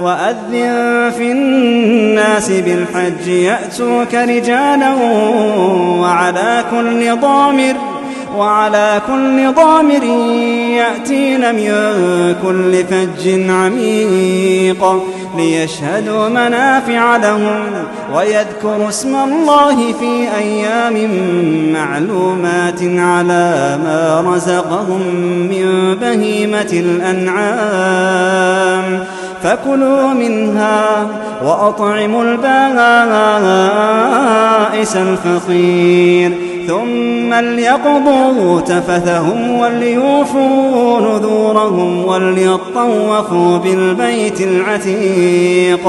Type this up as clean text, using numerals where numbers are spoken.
وأذن في الناس بالحج يأتوك رجالا وعلى كل ضامر يأتين من كل فج عميق ليشهدوا منافع لهم ويذكروا اسم الله في أيام معلومات على ما رزقهم من بهيمة الأنعام فكلوا منها وأطعموا البائس الفقير ثم ليقضوا تفثهم وليوفوا نذورهم وليطوفوا بالبيت العتيق